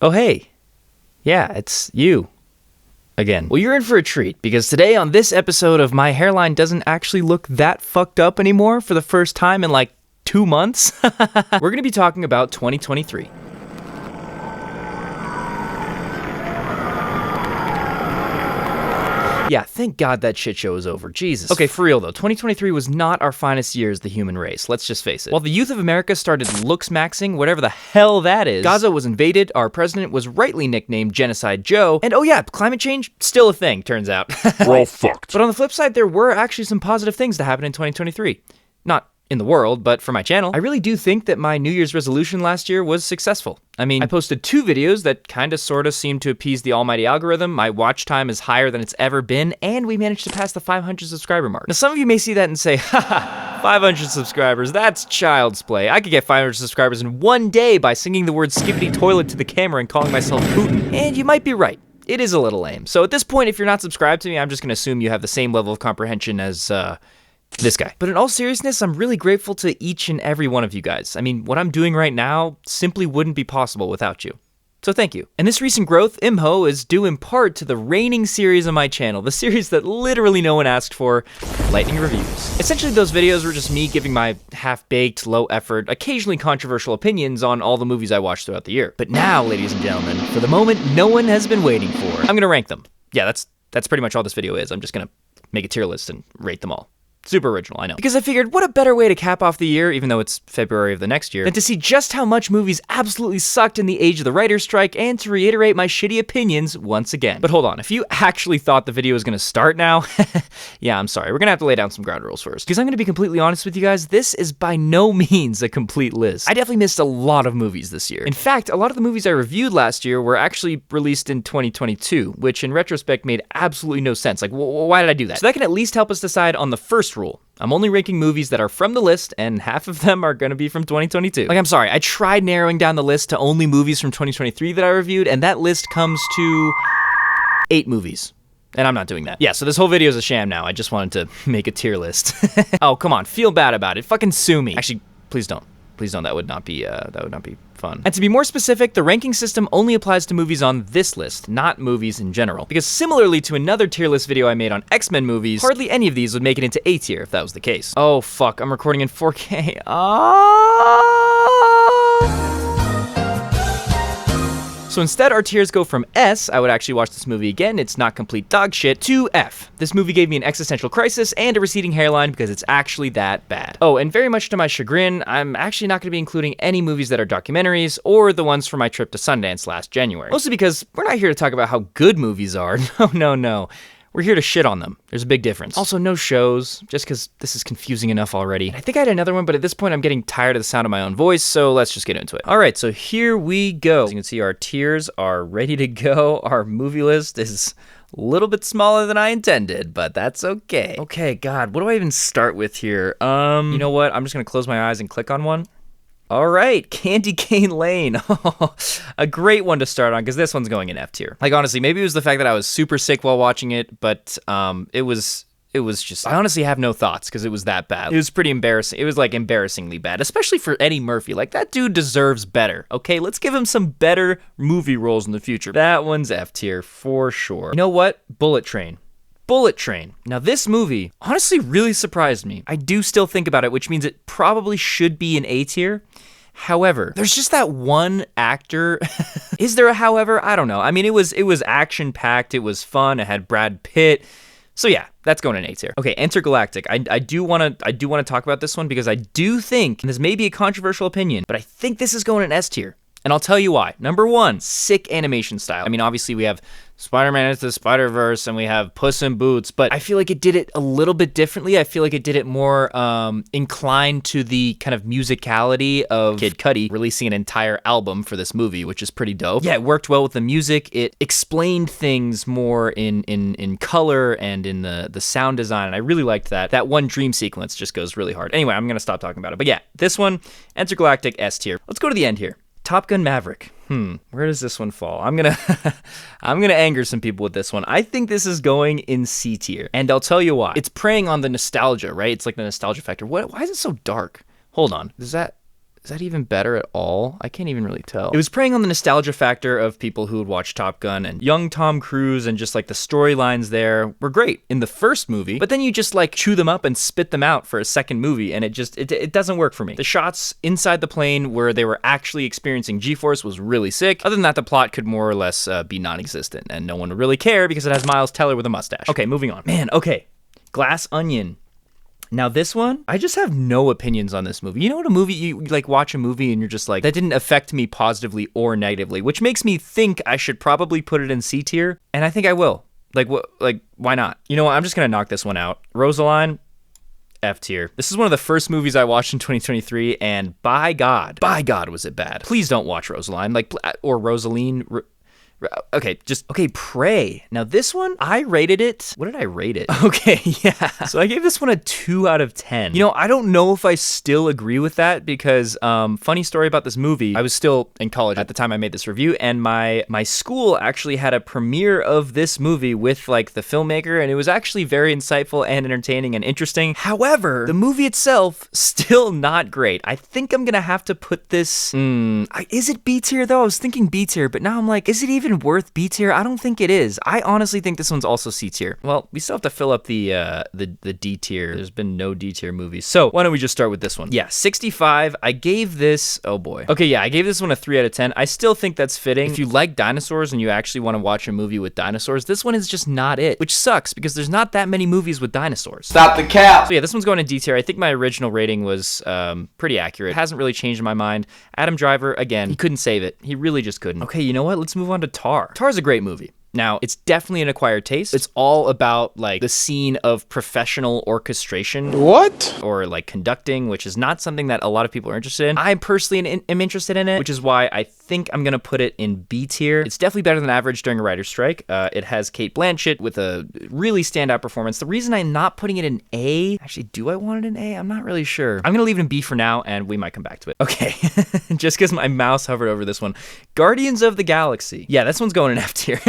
Oh hey, yeah, it's you. Again. Well, you're in for a treat, because today on this episode of My Hairline Doesn't Actually Look That Fucked Up Anymore for the first time in like 2 months, we're gonna be talking about 2023. Yeah, thank God that shit show is over. Jesus. Okay, for real though, 2023 was not our finest year as the human race. Let's just face it. While the youth of America started looks maxing, whatever the hell that is, Gaza was invaded, our president was rightly nicknamed Genocide Joe, and oh yeah, climate change, still a thing, turns out. We're all fucked. But on the flip side, there were actually some positive things to happen in 2023. Not in the world, but for my channel. I really do think that my New Year's resolution last year was successful. I mean, I posted 2 videos that kinda sorta seemed to appease the almighty algorithm, my watch time is higher than it's ever been, and we managed to pass the 500 subscriber mark. Now some of you may see that and say, haha, 500 subscribers, that's child's play. I could get 500 subscribers in 1 day by singing the word skippity toilet to the camera and calling myself Putin. And you might be right. It is a little lame. So at this point, if you're not subscribed to me, I'm just gonna assume you have the same level of comprehension as, this guy. But in all seriousness, I'm really grateful to each and every one of you guys. I mean, what I'm doing right now simply wouldn't be possible without you. So thank you. And this recent growth, imho, is due in part to the reigning series on my channel, the series that literally no one asked for, Lightning Reviews. Essentially, those videos were just me giving my half-baked, low-effort, occasionally controversial opinions on all the movies I watched throughout the year. But now, ladies and gentlemen, for the moment no one has been waiting for, I'm gonna rank them. Yeah, that's pretty much all this video is. I'm just gonna make a tier list and rate them all. Super original, I know. Because I figured, what a better way to cap off the year, even though it's February of the next year, than to see just how much movies absolutely sucked in the age of the writer's strike, and to reiterate my shitty opinions once again. But hold on, if you actually thought the video was gonna start now, yeah, I'm sorry, we're gonna have to lay down some ground rules first. Because I'm gonna be completely honest with you guys, this is by no means a complete list. I definitely missed a lot of movies this year. In fact, a lot of the movies I reviewed last year were actually released in 2022, which in retrospect made absolutely no sense. Like, why did I do that? So that can at least help us decide on the first rule. I'm only ranking movies that are from the list, and half of them are gonna be from 2022. Like, I'm sorry, I tried narrowing down the list to only movies from 2023 that I reviewed, and that list comes to 8 movies. And I'm not doing that. Yeah, so this whole video is a sham now. I just wanted to make a tier list. Oh, come on, feel bad about it. Fucking sue me. Actually, please don't. Please don't, that would not be fun. And to be more specific, the ranking system only applies to movies on this list, not movies in general. Because similarly to another tier list video I made on X-Men movies, hardly any of these would make it into A tier if that was the case. Oh fuck, I'm recording in 4K. So instead, our tiers go from S, I would actually watch this movie again, it's not complete dog shit, to F. This movie gave me an existential crisis and a receding hairline because it's actually that bad. Oh, and very much to my chagrin, I'm actually not gonna be including any movies that are documentaries or the ones from my trip to Sundance last January. Mostly because we're not here to talk about how good movies are, no. We're here to shit on them. There's a big difference. Also, no shows, just because this is confusing enough already. I think I had another one, but at this point I'm getting tired of the sound of my own voice, so let's just get into it. All right, so here we go. As you can see, our tiers are ready to go. Our movie list is a little bit smaller than I intended, but that's okay. Okay, God, what do I even start with here? You know what? I'm just gonna close my eyes and click on one. All right, Candy Cane Lane. A great one to start on, because this one's going in F tier. Like, honestly, maybe it was the fact that I was super sick while watching it, but it was just, I honestly have no thoughts, because it was that bad. It was pretty embarrassing. It was, like, embarrassingly bad, especially for Eddie Murphy. Like, that dude deserves better, okay? Let's give him some better movie roles in the future. That one's F tier, for sure. You know what? Bullet Train. Bullet Train. Now this movie honestly really surprised me. I do still think about it, which means it probably should be an A tier. However, there's just that one actor. Is there a however? I don't know. I mean, it was action-packed, it was fun, it had Brad Pitt. So yeah, that's going in A tier. Okay, Intergalactic. I do wanna talk about this one because I do think, and this may be a controversial opinion, but I think this is going in S tier. And I'll tell you why. Number one, sick animation style. I mean, obviously we have Spider-Man Into the Spider-Verse and we have Puss in Boots, but I feel like it did it a little bit differently. I feel like it did it more inclined to the kind of musicality of Kid Cudi releasing an entire album for this movie, which is pretty dope. Yeah, it worked well with the music. It explained things more in color and in the sound design, and I really liked that. That one dream sequence just goes really hard. Anyway, I'm gonna stop talking about it. But yeah, this one, Intergalactic, S tier. Let's go to the end here. Top Gun Maverick. Where does this one fall? I'm gonna anger some people with this one. I think this is going in C tier, and I'll tell you why. It's preying on the nostalgia, right? It's like the nostalgia factor. Why is it so dark? Hold on. Is that Is that even better at all? I can't even really tell. It was preying on the nostalgia factor of people who would watch Top Gun, and young Tom Cruise, and just like the storylines there were great in the first movie, but then you just like chew them up and spit them out for a second movie, and it doesn't work for me. The shots inside the plane where they were actually experiencing G-force was really sick. Other than that, the plot could more or less be non-existent, and no one would really care because it has Miles Teller with a mustache. Okay, moving on. Man, okay. Glass Onion. Now this one, I just have no opinions on this movie. You know what, a movie, you like watch a movie and you're just like, that didn't affect me positively or negatively, which makes me think I should probably put it in C tier, and I think I will. Like, what? Like, why not? You know what, I'm just gonna knock this one out. Rosaline, F tier. This is one of the first movies I watched in 2023, and by God was it bad. Please don't watch Rosaline, like, or Rosaline. Okay, Prey. Now this one, I rated it. What did I rate it? Okay, yeah. So I gave this one a 2 out of 10. You know, I don't know if I still agree with that because, funny story about this movie, I was still in college at the time I made this review, and my school actually had a premiere of this movie with like the filmmaker, and it was actually very insightful and entertaining and interesting. However, the movie itself, still not great. I think I'm gonna have to put this, is it B tier though? I was thinking B tier, but now I'm like, is it even worth B tier? I don't think it is. I honestly think this one's also C tier. Well, we still have to fill up the D tier. There's been no D tier movies. So why don't we just start with this one? Yeah, 65. I gave this, oh boy. Okay, yeah, I gave this one a 3 out of 10. I still think that's fitting. If you like dinosaurs and you actually want to watch a movie with dinosaurs, this one is just not it, which sucks because there's not that many movies with dinosaurs. Stop the cap. So yeah, this one's going in D tier. I think my original rating was pretty accurate. It hasn't really changed in my mind. Adam Driver, again, he couldn't save it. He really just couldn't. Okay, you know what? Let's move on to Tar. Tar's a great movie. Now, it's definitely an acquired taste. It's all about like the scene of professional orchestration. What? Or like conducting, which is not something that a lot of people are interested in. I personally am interested in it, which is why I think I'm gonna put it in B tier. It's definitely better than average during a writer's strike. It has Cate Blanchett with a really standout performance. The reason I'm not putting it in A, actually, do I want it in A? I'm not really sure. I'm gonna leave it in B for now, and we might come back to it. Okay, just because my mouse hovered over this one. Guardians of the Galaxy. Yeah, this one's going in F tier.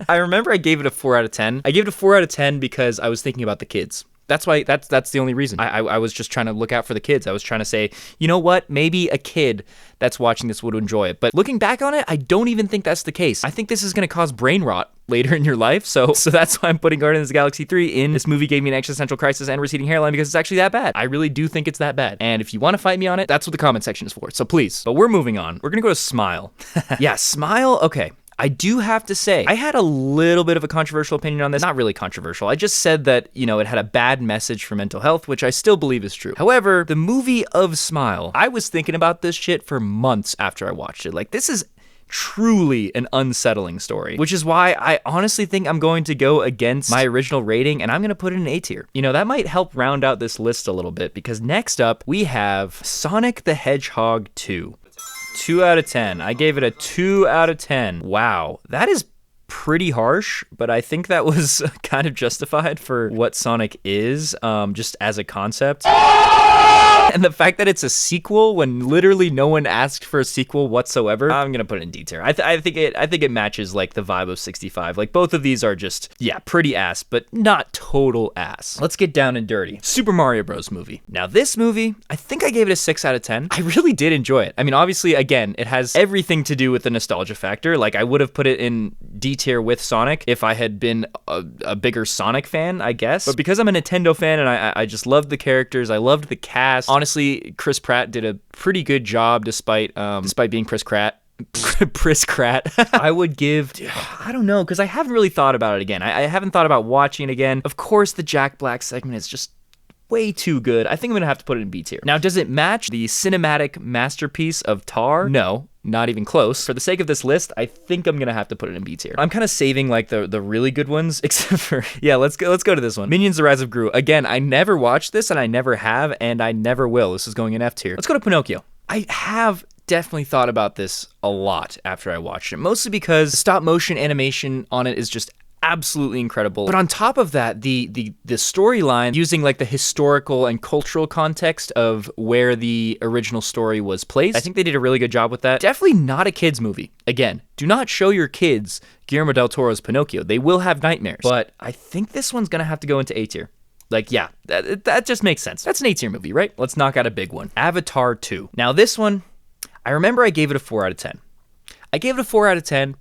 I remember I gave it a 4 out of 10. I gave it a 4 out of 10 because I was thinking about the kids. That's why, that's the only reason. I was just trying to look out for the kids. I was trying to say, you know what, maybe a kid that's watching this would enjoy it. But looking back on it, I don't even think that's the case. I think this is going to cause brain rot later in your life. So that's why I'm putting Guardians of the Galaxy 3 in. This movie gave me an existential crisis and receding hairline because it's actually that bad. I really do think it's that bad. And if you want to fight me on it, that's what the comment section is for. So please. But we're moving on. We're going to go to Smile. Yeah, Smile. Okay. I do have to say, I had a little bit of a controversial opinion on this. Not really controversial. I just said that, you know, it had a bad message for mental health, which I still believe is true. However, the movie of Smile, I was thinking about this shit for months after I watched it. Like, this is truly an unsettling story, which is why I honestly think I'm going to go against my original rating, and I'm going to put it in A tier. You know, that might help round out this list a little bit, because next up, we have Sonic the Hedgehog 2. 2 out of 10. I gave it a 2 out of 10. Wow, that is pretty harsh, but I think that was kind of justified for what Sonic is, just as a concept. And the fact that it's a sequel when literally no one asked for a sequel whatsoever, I'm gonna put it in D tier. I think it matches like the vibe of 65. Like, both of these are just, yeah, pretty ass, but not total ass. Let's get down and dirty. Super Mario Bros. Movie. Now this movie, I think I gave it a 6 out of 10. I really did enjoy it. I mean, obviously, again, it has everything to do with the nostalgia factor. Like, I would have put it in D tier with Sonic if I had been a bigger Sonic fan, I guess. But because I'm a Nintendo fan and I just loved the characters, I loved the cast. Honestly, Chris Pratt did a pretty good job despite being Chris Pratt. I would give, I don't know, because I haven't really thought about it again. I haven't thought about watching it again. Of course, the Jack Black segment is just way too good. I think I'm gonna have to put it in B tier. Now, does it match the cinematic masterpiece of Tar? No. Not even close. For the sake of this list, I think I'm gonna have to put it in B tier. I'm kind of saving like the really good ones, except for, yeah, let's go to this one. Minions: The Rise of Gru. Again, I never watched this, and I never have, and I never will. This is going in F tier. Let's go to Pinocchio. I have definitely thought about this a lot after I watched it, mostly because the stop motion animation on it is just absolutely incredible. But on top of that, the storyline, using like the historical and cultural context of where the original story was placed, I think they did a really good job with that. Definitely not a kids movie. Again, do not show your kids Guillermo del Toro's Pinocchio. They will have nightmares. But I think this one's gonna have to go into A tier. Like, yeah, that just makes sense. That's an A tier movie, right? Let's knock out a big one. Avatar 2. Now this one, I remember I gave it a 4 out of 10. I gave it a 4 out of 10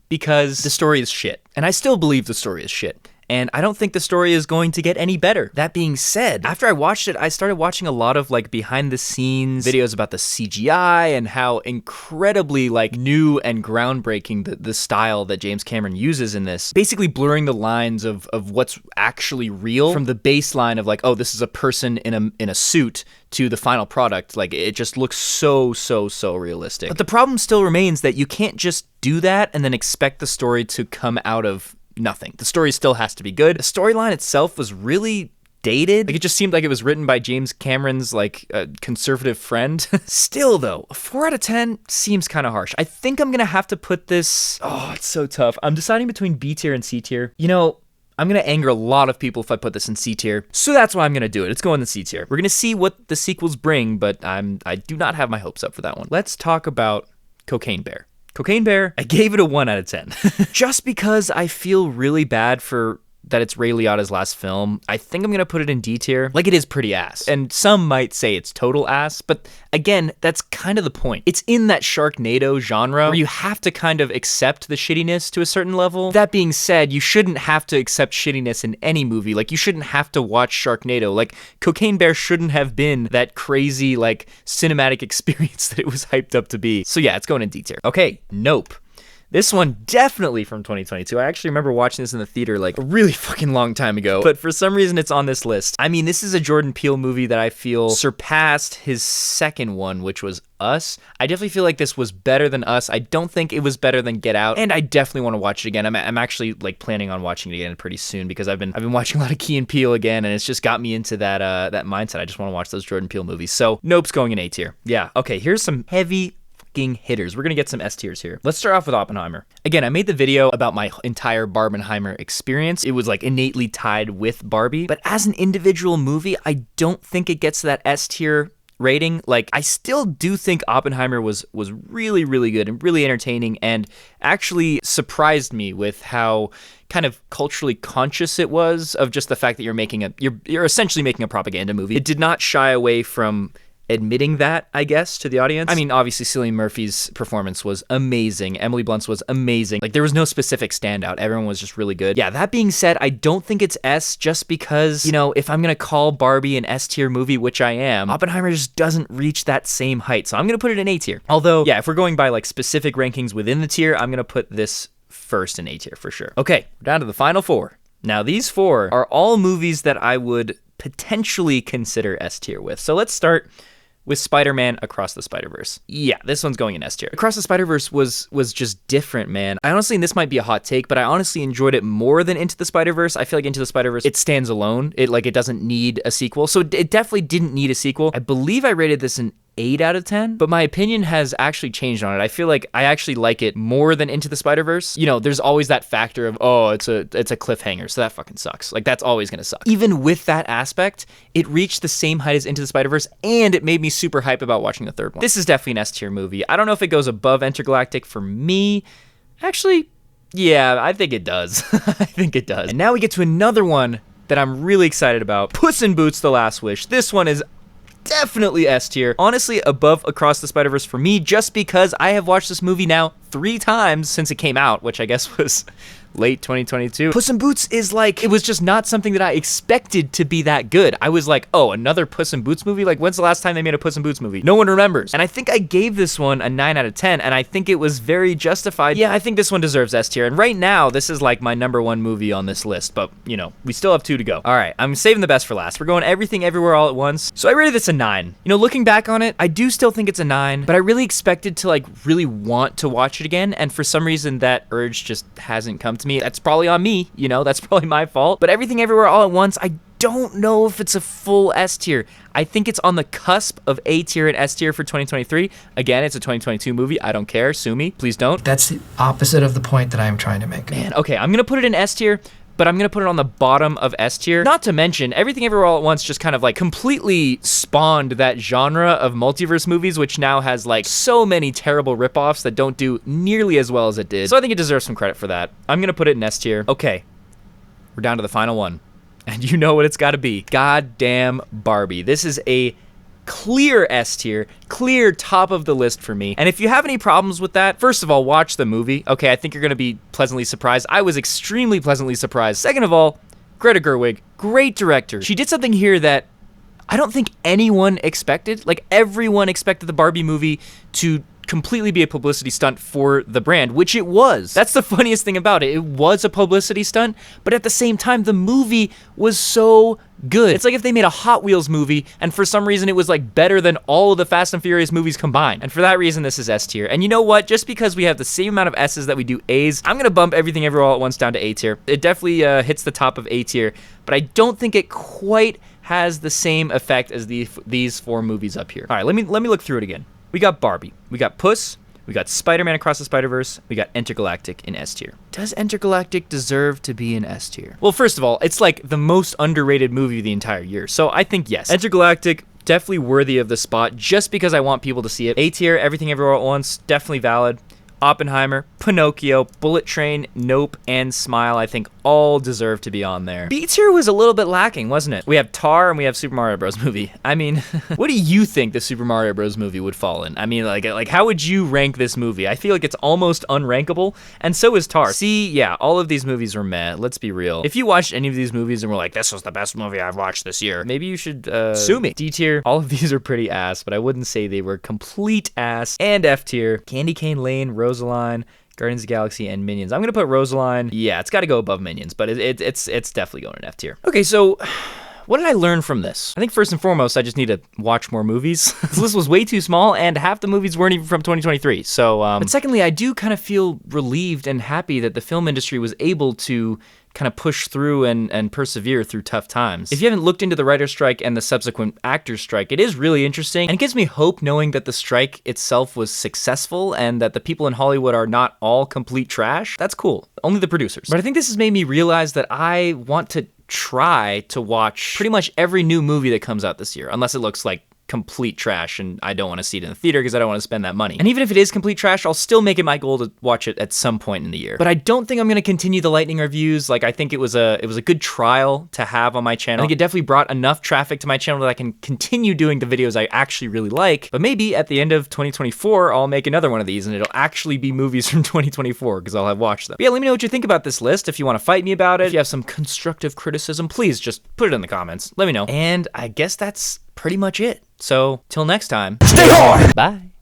because the story is shit. And I still believe the story is shit. And I don't think the story is going to get any better. That being said, after I watched it, I started watching a lot of like behind the scenes videos about the CGI and how incredibly like new and groundbreaking the style that James Cameron uses in this. Basically blurring the lines of what's actually real from the baseline of like, oh, this is a person in a suit to the final product. Like it just looks so realistic. But the problem still remains that you can't just do that and then expect the story to come out of nothing. The story still has to be good. The storyline itself was really dated. Like it just seemed like it was written by James Cameron's like conservative friend. Still though, a 4 out of 10 seems kind of harsh. I think I'm gonna have to put this, oh, it's so tough. I'm deciding between B tier and C tier. You know, I'm gonna anger a lot of people if I put this in C tier. So that's why I'm gonna do it. It's going in C tier. We're gonna see what the sequels bring, but I do not have my hopes up for that one. Let's talk about Cocaine Bear. Cocaine Bear, I gave it a 1 out of 10. Just because I feel really bad for that it's Ray Liotta's last film, I think I'm gonna put it in D tier. Like it is pretty ass. And some might say it's total ass, but again, that's kind of the point. It's in that Sharknado genre where you have to kind of accept the shittiness to a certain level. That being said, you shouldn't have to accept shittiness in any movie. Like you shouldn't have to watch Sharknado. Like Cocaine Bear shouldn't have been that crazy like cinematic experience that it was hyped up to be. So yeah, it's going in D tier. Okay, Nope. This one definitely from 2022. I actually remember watching this in the theater like a really fucking long time ago, but for some reason it's on this list. I mean, this is a Jordan Peele movie that I feel surpassed his second one, which was Us. I definitely feel like this was better than Us. I don't think it was better than Get Out, and I definitely want to watch it again. I'm actually like planning on watching it again pretty soon because I've been watching a lot of Key and Peele again, and it's just got me into that mindset. I just want to watch those Jordan Peele movies. So Nope's going in A tier. Yeah. Okay. Here's some heavy hitters. We're gonna get some S tiers here. Let's start off with Oppenheimer. Again, I made the video about my entire Barbenheimer experience. It was like innately tied with Barbie, but as an individual movie, I don't think it gets to that S tier rating. Like I still do think Oppenheimer was really good and really entertaining and actually surprised me with how kind of culturally conscious it was of just the fact that you're essentially making a propaganda movie. It did not shy away from admitting that, I guess, to the audience. I mean, obviously, Cillian Murphy's performance was amazing. Emily Blunt's was amazing. Like, there was no specific standout. Everyone was just really good. Yeah, that being said, I don't think it's S just because, you know, if I'm gonna call Barbie an S tier movie, which I am, Oppenheimer just doesn't reach that same height. So I'm gonna put it in A tier. Although, yeah, if we're going by like specific rankings within the tier, I'm gonna put this first in A tier for sure. Okay, we're down to the final 4. Now, these 4 are all movies that I would potentially consider S tier with. So let's start with Spider-Man Across the Spider-Verse. Yeah, this one's going in S tier. Across the Spider-Verse was just different, man. I honestly, and this might be a hot take, but I honestly enjoyed it more than Into the Spider-Verse. I feel like Into the Spider-Verse, it stands alone. It doesn't need a sequel. So it definitely didn't need a sequel. I believe I rated this an 8 out of 10, but my opinion has actually changed on it. I feel like I actually like it more than Into the Spider-Verse. You know, there's always that factor of, oh, it's a cliffhanger, so that fucking sucks. Like, that's always gonna suck. Even with that aspect, it reached the same height as Into the Spider-Verse, and it made me super hype about watching the third one. This is definitely an S tier movie. I don't know if it goes above Intergalactic for me. Actually, yeah, I think it does. I think it does. And now we get to another one that I'm really excited about. Puss in Boots: The Last Wish. This one is definitely S tier. Honestly, above Across the Spider-Verse for me, just because I have watched this movie now 3 times since it came out, which I guess was late 2022. Puss in Boots is like, it was just not something that I expected to be that good. I was like, oh, another Puss in Boots movie? Like, when's the last time they made a Puss in Boots movie? No one remembers. And I think I gave this one a 9 out of 10, and I think it was very justified. Yeah, I think this one deserves S tier, and right now, this is like my #1 movie on this list, but, you know, we still have 2 to go. All right, I'm saving the best for last. We're going Everything Everywhere All at Once. So I rated this a 9. You know, looking back on it, I do still think it's a 9, but I really expected to, like, really want to watch it again, and for some reason, that urge just hasn't come to me. That's probably on me, you know, that's probably my fault. But Everything Everywhere All at Once, I don't know if it's a full S tier. I think it's on the cusp of A tier and S tier for 2023. Again, it's a 2022 movie. I don't care. Sue me. Please don't. That's the opposite of the point that I'm trying to make. Man, okay, I'm gonna put it in S tier, but I'm gonna put it on the bottom of S tier. Not to mention, Everything Everywhere All at Once just kind of like completely spawned that genre of multiverse movies, which now has like so many terrible ripoffs that don't do nearly as well as it did. So I think it deserves some credit for that. I'm gonna put it in S tier. Okay, we're down to the final one. And you know what it's gotta be. Goddamn Barbie. This is a clear S tier, clear top of the list for me. And if you have any problems with that, first of all, watch the movie. Okay, I think you're gonna be pleasantly surprised. I was extremely pleasantly surprised. Second of all, Greta Gerwig, great director. She did something here that I don't think anyone expected. Like, everyone expected the Barbie movie to completely be a publicity stunt for the brand, which it was. That's the funniest thing about it. It was a publicity stunt, but at the same time, the movie was so good. It's like if they made a Hot Wheels movie, and for some reason it was like better than all of the Fast and Furious movies combined. And for that reason, this is S tier. And you know what? Just because we have the same amount of S's that we do A's, I'm gonna bump Everything Everywhere All at Once down to A tier. It definitely hits the top of A tier, but I don't think it quite has the same effect as these 4 movies up here. All right, let me look through it again. We got Barbie, we got Puss, we got Spider-Man Across the Spider-Verse, we got Intergalactic in S tier. Does Intergalactic deserve to be in S tier? Well, first of all, it's like the most underrated movie of the entire year, so I think yes. Intergalactic, definitely worthy of the spot just because I want people to see it. A tier, Everything Everywhere All at Once, definitely valid. Oppenheimer, Pinocchio, Bullet Train, Nope, and Smile, I think all deserve to be on there. B tier was a little bit lacking, wasn't it? We have Tar and we have Super Mario Bros. Movie. I mean, what do you think the Super Mario Bros. Movie would fall in? I mean, like how would you rank this movie? I feel like it's almost unrankable, and so is Tar. See, yeah, all of these movies were meh, let's be real. If you watched any of these movies and were like, this was the best movie I've watched this year, maybe you should sue me. D tier, all of these are pretty ass, but I wouldn't say they were complete ass. And F tier, Candy Cane Lane, Rosaline, Guardians of the Galaxy, and Minions. I'm gonna put Rosaline. Yeah, it's gotta go above Minions, but it's definitely going in F tier. Okay, so what did I learn from this? I think first and foremost, I just need to watch more movies. This list was way too small, and half the movies weren't even from 2023. So, but secondly, I do kind of feel relieved and happy that the film industry was able to kind of push through and persevere through tough times. If you haven't looked into the writer's strike and the subsequent actors' strike, it is really interesting, and it gives me hope knowing that the strike itself was successful and that the people in Hollywood are not all complete trash. That's cool. Only the producers. But I think this has made me realize that I want to try to watch pretty much every new movie that comes out this year, unless it looks like complete trash and I don't want to see it in the theater because I don't want to spend that money. And even if it is complete trash, I'll still make it my goal to watch it at some point in the year. But I don't think I'm going to continue the lightning reviews. Like, I think it was a good trial to have on my channel. I think it definitely brought enough traffic to my channel that I can continue doing the videos I actually really like. But maybe at the end of 2024, I'll make another one of these and it'll actually be movies from 2024 because I'll have watched them. But yeah, let me know what you think about this list. If you want to fight me about it, if you have some constructive criticism, please just put it in the comments. Let me know. And I guess that's pretty much it. So, till next time, stay hard! Bye!